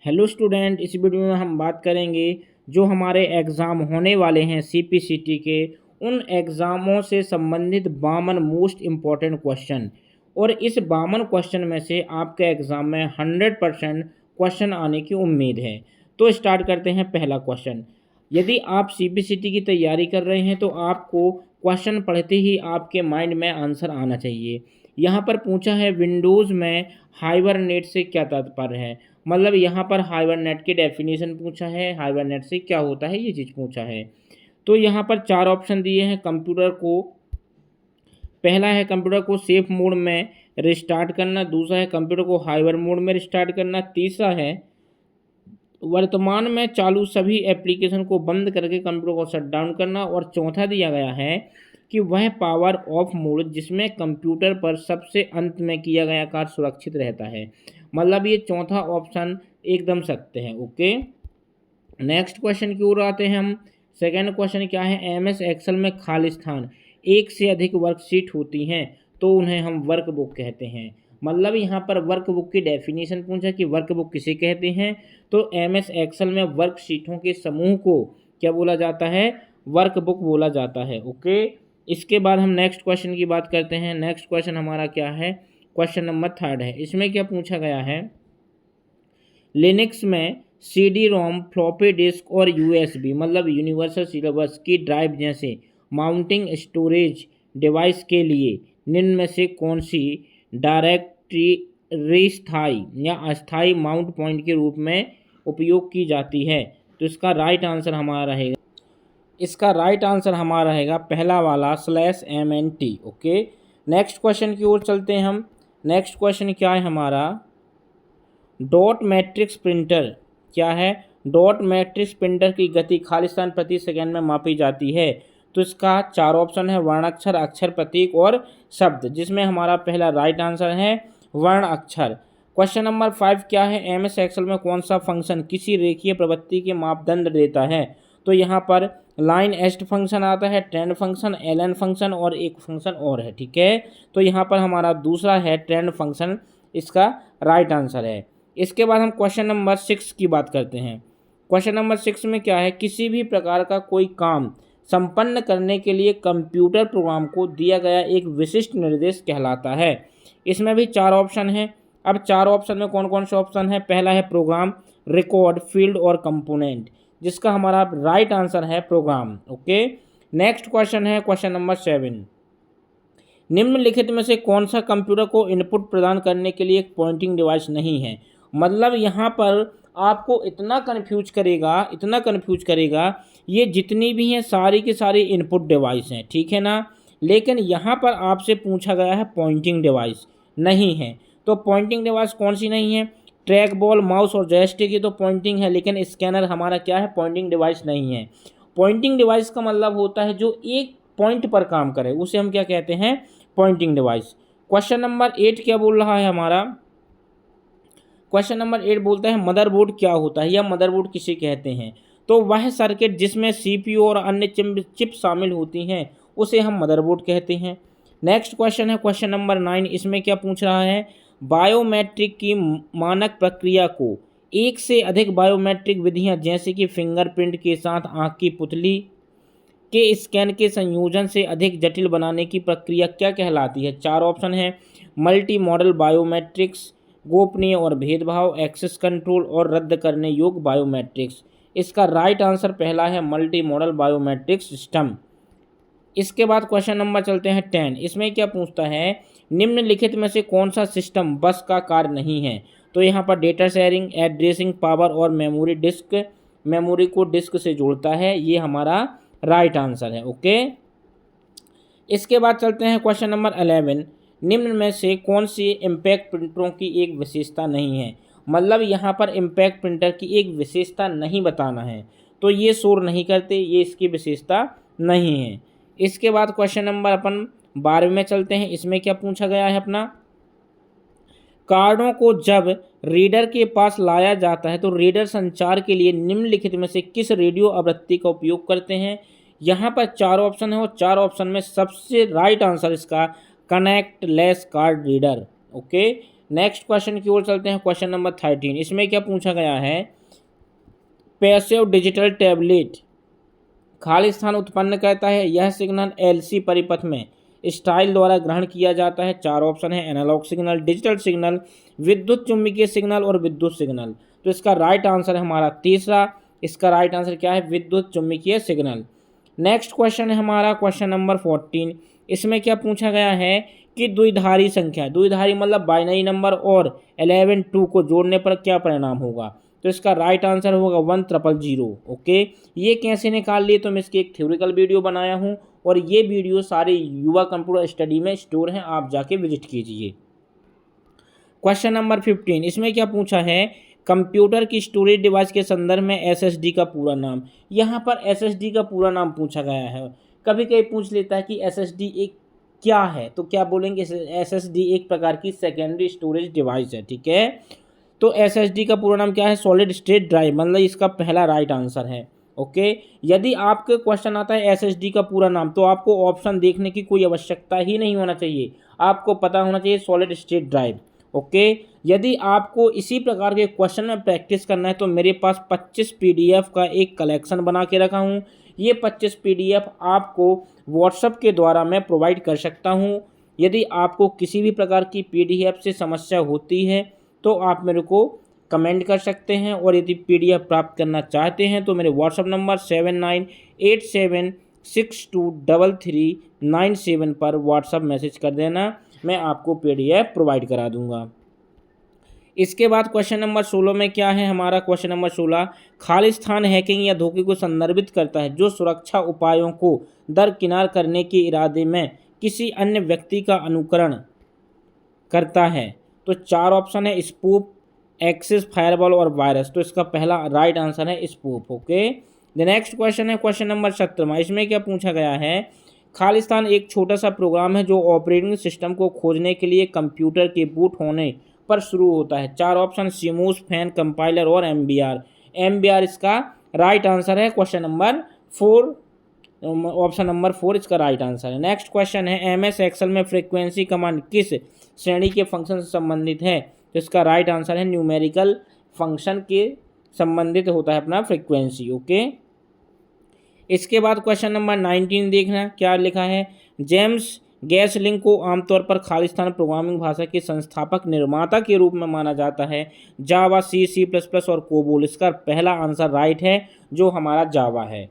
Hello student, इस video में हम बात करेंगे जो हमारे एग्ज़ाम होने वाले हैं सीपीसीटी के, उन एग्ज़ामों से संबंधित 52 मोस्ट इम्पॉर्टेंट क्वेश्चन। और इस 52 क्वेश्चन में से आपके एग्ज़ाम में 100% क्वेश्चन आने की उम्मीद है। तो स्टार्ट करते हैं पहला क्वेश्चन। यदि आप सीपीसीटी की तैयारी कर रहे हैं तो आपको क्वेश्चन पढ़ते ही आपके माइंड में आंसर आना चाहिए। यहाँ पर पूछा है विंडोज़ में हाइबरनेट से क्या तात्पर्य है। मतलब यहाँ पर हाइबरनेट की डेफिनेशन पूछा है, हाइबरनेट से क्या होता है ये चीज़ पूछा है। तो यहाँ पर 4 ऑप्शन दिए हैं कंप्यूटर को। पहला है कंप्यूटर को सेफ मोड में रिस्टार्ट करना, दूसरा है कंप्यूटर को हाइबर मोड में रिस्टार्ट करना, तीसरा है वर्तमान में चालू सभी एप्लीकेशन को बंद करके कंप्यूटर को शट डाउन करना, और चौथा दिया गया है कि वह पावर ऑफ मोड जिसमें कंप्यूटर पर सबसे अंत में किया गया कार्य सुरक्षित रहता है। मतलब ये चौथा ऑप्शन एकदम सत्य है। ओके, नेक्स्ट क्वेश्चन की ओर आते हैं हम। सेकेंड क्वेश्चन क्या है, एमएस एक्सेल में खाली स्थान एक से अधिक वर्कशीट होती हैं तो उन्हें हम वर्कबुक कहते हैं। मतलब यहाँ पर वर्कबुक की डेफिनेशन पूछा कि वर्कबुक किसे कहते हैं। तो एमएस एक्सेल में वर्कशीटों के समूह को क्या बोला जाता है, वर्कबुक बोला जाता है। ओके, इसके बाद हम नेक्स्ट क्वेश्चन की बात करते हैं। नेक्स्ट क्वेश्चन हमारा क्या है, क्वेश्चन नंबर 3 है। इसमें क्या पूछा गया है, लिनक्स में सीडी रोम, फ्लॉपी डिस्क और यूएसबी मतलब यूनिवर्सल सीरियल बस की ड्राइव जैसे माउंटिंग स्टोरेज डिवाइस के लिए निम्न में से कौन सी डायरेक्टरी स्थायी या अस्थायी माउंट पॉइंट के रूप में उपयोग की जाती है। तो इसका राइट आंसर हमारा रहेगा पहला वाला /MNT। ओके, नेक्स्ट क्वेश्चन की ओर चलते हैं हम। नेक्स्ट क्वेश्चन क्या है हमारा, डॉट मैट्रिक्स प्रिंटर क्या है। डॉट मैट्रिक्स प्रिंटर की गति खालिस्तान प्रति सेकंड में मापी जाती है। तो इसका 4 ऑप्शन है, वर्णाक्षर, अक्षर, प्रतीक और शब्द, जिसमें हमारा पहला राइट आंसर है वर्ण अक्षर। क्वेश्चन नंबर 5 क्या है, एमएस एक्सेल में कौन सा फंक्शन किसी रेखीय प्रवृत्ति के मापदंड देता है। तो यहाँ पर लाइन एस्ट फंक्शन आता है, ट्रेंड फंक्शन, एलएन फंक्शन और एक फंक्शन और है। ठीक है, तो यहाँ पर हमारा दूसरा है ट्रेंड फंक्शन, इसका राइट आंसर है। इसके बाद हम क्वेश्चन नंबर 6 की बात करते हैं। क्वेश्चन नंबर 6 में क्या है, किसी भी प्रकार का कोई काम संपन्न करने के लिए कंप्यूटर प्रोग्राम को दिया गया एक विशिष्ट निर्देश कहलाता है। इसमें भी 4 ऑप्शन हैं। अब 4 ऑप्शन में कौन कौन से ऑप्शन है, पहला है प्रोग्राम, रिकॉर्ड, फील्ड और कंपोनेंट, जिसका हमारा राइट आंसर है प्रोग्राम। ओके, नेक्स्ट क्वेश्चन है क्वेश्चन नंबर 7। निम्नलिखित में से कौन सा कंप्यूटर को इनपुट प्रदान करने के लिए एक पॉइंटिंग डिवाइस नहीं है। मतलब यहाँ पर आपको इतना कन्फ्यूज करेगा, ये जितनी भी हैं सारी की सारी इनपुट डिवाइस हैं, ठीक है ना। लेकिन यहाँ पर आपसे पूछा गया है पॉइंटिंग डिवाइस नहीं है। तो पॉइंटिंग डिवाइस कौन सी नहीं है, ट्रैक बॉल, माउस और जॉयस्टिक की तो पॉइंटिंग है, लेकिन स्कैनर हमारा क्या है, पॉइंटिंग डिवाइस नहीं है। पॉइंटिंग डिवाइस का मतलब होता है जो एक पॉइंट पर काम करे, उसे हम क्या कहते हैं, पॉइंटिंग डिवाइस। क्वेश्चन नंबर 8 क्या बोल रहा है हमारा, क्वेश्चन नंबर 8 बोलता है मदरबोर्ड क्या होता है या मदरबोर्ड किसे कहते हैं। तो वह सर्किट जिसमें सीपीयू और अन्य चिप शामिल होती हैं उसे हम मदरबोर्ड कहते हैं। नेक्स्ट क्वेश्चन है क्वेश्चन नंबर 9। इसमें क्या पूछ रहा है, बायोमेट्रिक की मानक प्रक्रिया को एक से अधिक बायोमेट्रिक विधियां जैसे कि फिंगरप्रिंट के साथ आँख की पुतली के स्कैन के संयोजन से अधिक जटिल बनाने की प्रक्रिया क्या कहलाती है। 4 ऑप्शन है, मल्टी मॉडल बायोमेट्रिक्स, गोपनीय और भेदभाव, एक्सेस कंट्रोल और रद्द करने योग्य बायोमेट्रिक्स। इसका राइट आंसर पहला है, मल्टी मॉडल बायोमेट्रिक सिस्टम। इसके बाद क्वेश्चन नंबर चलते हैं 10। इसमें क्या पूछता है, निम्नलिखित में से कौन सा सिस्टम बस का कार्य नहीं है। तो यहाँ पर डेटा शेयरिंग, एड्रेसिंग, पावर और मेमोरी को डिस्क से जोड़ता है, ये हमारा राइट आंसर है। ओके, इसके बाद चलते हैं क्वेश्चन नंबर 11। निम्न में से कौन सी इम्पैक्ट प्रिंटरों की एक विशेषता नहीं है। मतलब यहाँ पर इम्पैक्ट प्रिंटर की एक विशेषता नहीं बताना है, तो ये शोर नहीं करते, ये इसकी विशेषता नहीं है। इसके बाद क्वेश्चन नंबर अपन 12 में चलते हैं। इसमें क्या पूछा गया है अपना, कार्डों को जब रीडर के पास लाया जाता है तो रीडर संचार के लिए निम्नलिखित में से किस रेडियो आवृत्ति का उपयोग करते हैं। यहाँ पर 4 ऑप्शन है और 4 ऑप्शन में सबसे राइट आंसर इसका connect less card reader. Okay, next question की ओर चलते हैं, क्वेश्चन नंबर 13। इसमें क्या पूछा गया है, पैसिव डिजिटल टैबलेट खाली स्थान उत्पन्न करता है, यह सिग्नल एलसी परिपथ में स्टाइल द्वारा ग्रहण किया जाता है। 4 ऑप्शन है, एनालॉग सिग्नल, डिजिटल सिग्नल, विद्युत चुम्बकीय सिग्नल और विद्युत सिग्नल। तो इसका राइट आंसर है हमारा तीसरा, इसका राइट आंसर क्या है, विद्युत चुम्बकीय सिग्नल। नेक्स्ट क्वेश्चन है हमारा क्वेश्चन नंबर 14। इसमें क्या पूछा गया है कि द्विधारी संख्या, द्विधारी मतलब बाइनरी नंबर और 11 2 को जोड़ने पर क्या परिणाम होगा। तो इसका राइट आंसर होगा 1000। ओके, ये कैसे निकाल लिए, तो मैं इसकी एक थ्योरिकल वीडियो बनाया हूँ और ये वीडियो सारे युवा कंप्यूटर स्टडी में स्टोर हैं, आप जाके विजिट कीजिए। Question number 15। इसमें क्या पूछा है, कंप्यूटर की स्टोरेज डिवाइस के संदर्भ में एसएसडी का पूरा नाम। यहाँ पर एसएसडी का पूरा नाम पूछा गया है। कभी कभी पूछ लेता है कि एसएसडी एक क्या है, तो क्या बोलेंगे, एसएसडी एक प्रकार की सेकेंडरी स्टोरेज डिवाइस है। ठीक है, तो एसएसडी का पूरा नाम क्या है, सॉलिड स्टेट ड्राइव, मतलब इसका पहला राइट आंसर है। ओके, यदि आपके क्वेश्चन आता है एसएसडी का पूरा नाम, तो आपको ऑप्शन देखने की कोई आवश्यकता ही नहीं होना चाहिए, आपको पता होना चाहिए सॉलिड स्टेट ड्राइव। ओके, यदि आपको इसी प्रकार के क्वेश्चन में प्रैक्टिस करना है तो मेरे पास 25 पीडीएफ का एक कलेक्शन बना के रखा हूँ। ये 25 पीडीएफ आपको व्हाट्सएप के द्वारा मैं प्रोवाइड कर सकता हूँ। यदि आपको किसी भी प्रकार की पीडीएफ से समस्या होती है तो आप मेरे को कमेंट कर सकते हैं, और यदि पीडीएफ प्राप्त करना चाहते हैं तो मेरे व्हाट्सएप नंबर 7987623397 पर व्हाट्सएप मैसेज कर देना, मैं आपको पीडीएफ प्रोवाइड करा दूंगा। इसके बाद क्वेश्चन नंबर 16 में क्या है हमारा, क्वेश्चन नंबर 16, खाली स्थान हैकिंग या धोखे को संदर्भित करता है जो सुरक्षा उपायों को दरकिनार करने के इरादे में किसी अन्य व्यक्ति का अनुकरण करता है। तो 4 ऑप्शन है, स्पूफ, एक्सेस, फायरवॉल और वायरस। तो इसका पहला राइट आंसर है spoof. Okay, the next question है क्वेश्चन नंबर 17। इसमें क्या पूछा गया है, खालिस्तान एक छोटा सा प्रोग्राम है जो ऑपरेटिंग सिस्टम को खोजने के लिए कंप्यूटर के बूट होने पर शुरू होता है। 4 ऑप्शन, सीमूस, फैन, कंपाइलर और एमबीआर। एमबीआर इसका राइट आंसर है, क्वेश्चन नंबर 4, ऑप्शन नंबर 4 इसका राइट आंसर है। नेक्स्ट क्वेश्चन है, एमएस एक्सेल में फ्रीक्वेंसी कमांड किस श्रेणी के फंक्शन से संबंधित है। तो इसका राइट आंसर है न्यूमेरिकल फंक्शन के संबंधित होता है अपना फ्रीक्वेंसी। ओके, इसके बाद क्वेश्चन नंबर 19 देखना क्या लिखा है, जेम्स गैसलिंग को आमतौर पर खालिस्तान प्रोग्रामिंग भाषा के संस्थापक निर्माता के रूप में माना जाता है। जावा, C++ और कोबोल। इसका पहला आंसर राइट है जो हमारा जावा है।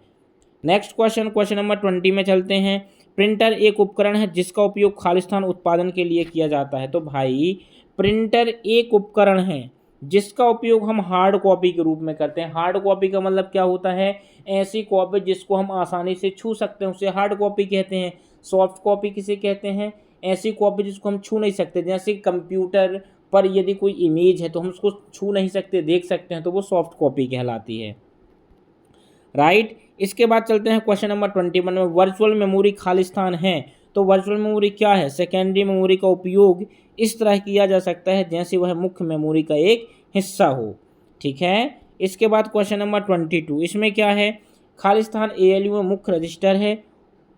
नेक्स्ट क्वेश्चन, क्वेश्चन नंबर 20 में चलते हैं। प्रिंटर एक उपकरण है जिसका उपयोग खालिस्तान उत्पादन के लिए किया जाता है। तो भाई प्रिंटर एक उपकरण है जिसका उपयोग हम हार्ड कॉपी के रूप में करते हैं। हार्ड कॉपी का मतलब क्या होता है, ऐसी कॉपी जिसको हम आसानी से छू सकते हैं उसे हार्ड कॉपी कहते हैं। सॉफ्ट कॉपी किसे कहते हैं, ऐसी कॉपी जिसको हम छू नहीं सकते, जैसे कंप्यूटर पर यदि कोई इमेज है तो हम उसको छू नहीं सकते, देख सकते हैं, तो वो सॉफ्ट कॉपी कहलाती है। राइट, इसके बाद चलते हैं क्वेश्चन नंबर 21 में, वर्चुअल मेमोरी खालिस्तान है। तो वर्चुअल मेमोरी क्या है, सेकेंडरी मेमोरी का उपयोग इस तरह किया जा सकता है जैसे वह मुख्य मेमोरी का एक हिस्सा हो। ठीक है, इसके बाद क्वेश्चन नंबर 22। इसमें क्या है, खालिस्तान एएलयू में मुख्य रजिस्टर है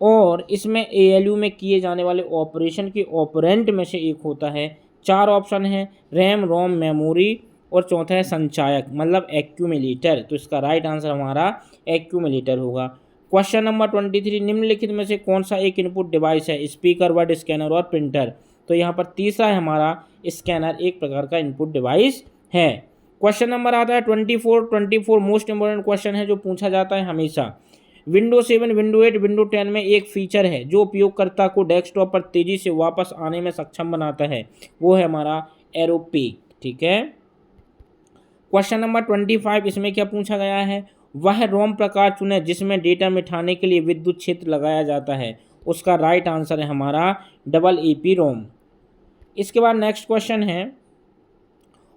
और इसमें एएलयू में किए जाने वाले ऑपरेशन के ऑपरेंट में से एक होता है। 4 ऑप्शन है, रैम, रोम, मेमोरी और चौथा है संचायक मतलब एक्यूमुलेटर। तो इसका राइट आंसर हमारा एक्यूमुलेटर होगा। क्वेश्चन नंबर 23, निम्नलिखित में से कौन सा एक इनपुट डिवाइस है, स्पीकर, वर्ड स्कैनर और प्रिंटर। तो यहाँ पर तीसरा है हमारा स्कैनर, एक प्रकार का इनपुट डिवाइस है। क्वेश्चन नंबर आता है 24 मोस्ट इंपोर्टेंट क्वेश्चन है जो पूछा जाता है हमेशा। विंडो 7, विंडो 8, विंडो 10 में एक फीचर है जो उपयोगकर्ता को डेस्कटॉप पर तेज़ी से वापस आने में सक्षम बनाता है, वो है हमारा एरो पिक। ठीक है, क्वेश्चन नंबर 25। इसमें क्या पूछा गया है, वह रोम प्रकार चुने जिसमें डेटा मिटाने के लिए विद्युत क्षेत्र लगाया जाता है। उसका राइट आंसर है हमारा EEP रोम। इसके बाद नेक्स्ट क्वेश्चन है,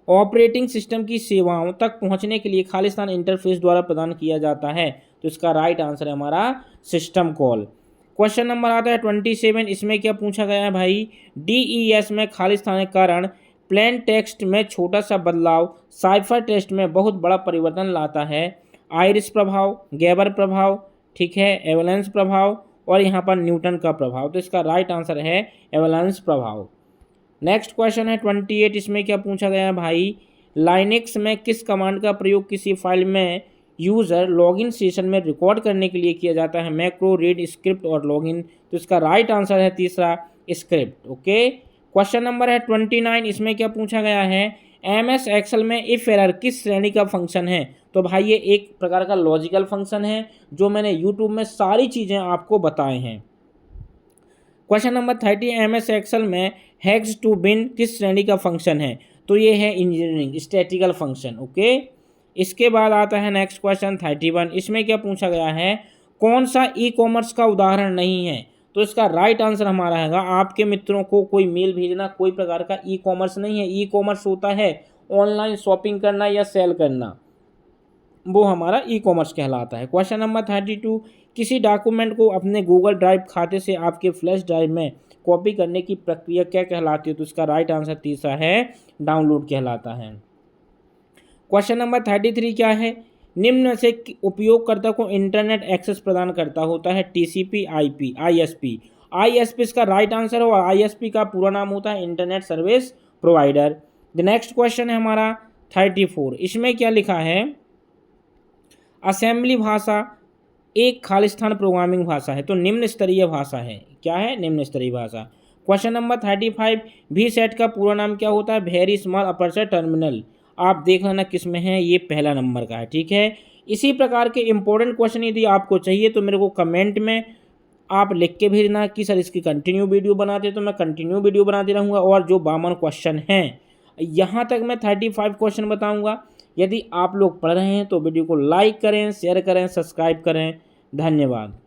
ऑपरेटिंग सिस्टम की सेवाओं तक पहुंचने के लिए खालिस्तान इंटरफेस द्वारा प्रदान किया जाता है। तो इसका राइट आंसर है हमारा सिस्टम कॉल। क्वेश्चन नंबर आता है 27। इसमें क्या पूछा गया है भाई, DES में खालिस्तान के कारण प्लेन टेक्स्ट में छोटा सा बदलाव साइफर टेक्स्ट में बहुत बड़ा परिवर्तन लाता है। आयरिस प्रभाव, गैबर प्रभाव, ठीक है, एवलेंस प्रभाव और यहाँ पर न्यूटन का प्रभाव। तो इसका राइट आंसर है एवलेंस प्रभाव। नेक्स्ट क्वेश्चन है 28, इसमें क्या पूछा गया है भाई, लाइनेक्स में किस कमांड का प्रयोग किसी फाइल में यूज़र लॉगिन सेशन में रिकॉर्ड करने के लिए किया जाता है, मैक्रो, रीड, स्क्रिप्ट और लॉगिन। तो इसका राइट आंसर है तीसरा, स्क्रिप्ट। ओके, क्वेश्चन नंबर है 29, इसमें क्या पूछा गया है, MS एक्सेल में इफ एरर किस श्रेणी का फंक्शन है। तो भाई ये एक प्रकार का लॉजिकल फंक्शन है जो मैंने यूट्यूब में सारी चीज़ें आपको बताए हैं। क्वेश्चन नंबर 30, MS एक्सेल में हेक्स टू बिन किस श्रेणी का फंक्शन है। तो ये है इंजीनियरिंग स्टैटिकल फंक्शन। ओके, इसके बाद आता है नेक्स्ट क्वेश्चन 31, इसमें क्या पूछा गया है, कौन सा ई कॉमर्स का उदाहरण नहीं है। तो इसका राइट आंसर हमारा है आपके मित्रों को कोई मेल भेजना कोई प्रकार का ई कॉमर्स नहीं है। ई कॉमर्स होता है ऑनलाइन शॉपिंग करना या सेल करना, वो हमारा ई कॉमर्स कहलाता है। क्वेश्चन नंबर 32, किसी डॉक्यूमेंट को अपने गूगल ड्राइव खाते से आपके फ्लैश ड्राइव में कॉपी करने की प्रक्रिया क्या कहलाती है। तो इसका राइट आंसर तीसरा है, डाउनलोड कहलाता है। क्वेश्चन नंबर 33 क्या है, निम्न से उपयोगकर्ता को इंटरनेट एक्सेस प्रदान करता होता है, TCP, IP, ISP। ISP इसका राइट आंसर है और ISP का पूरा नाम होता है internet service provider. The next question है हमारा 34, इसमें क्या लिखा है, असेंबली भाषा एक खालिस्तान प्रोग्रामिंग भाषा है। तो निम्न स्तरीय भाषा है, क्या है, निम्न स्तरीय भाषा। क्वेश्चन नंबर 35, VSAT का पूरा नाम क्या होता है, वेरी स्मॉल अपर्चर टर्मिनल। आप देख लेना किस में है, ये पहला नंबर का है। ठीक है, इसी प्रकार के इंपॉर्टेंट क्वेश्चन यदि आपको चाहिए तो मेरे को कमेंट में आप लिख के भेजना कि सर इसकी कंटिन्यू वीडियो बनाते, तो मैं कंटिन्यू वीडियो बनाते रहूँगा। और जो 52 क्वेश्चन हैं यहाँ तक मैं 35 क्वेश्चन बताऊँगा। यदि आप लोग पढ़ रहे हैं तो वीडियो को लाइक करें, शेयर करें, सब्सक्राइब करें। धन्यवाद।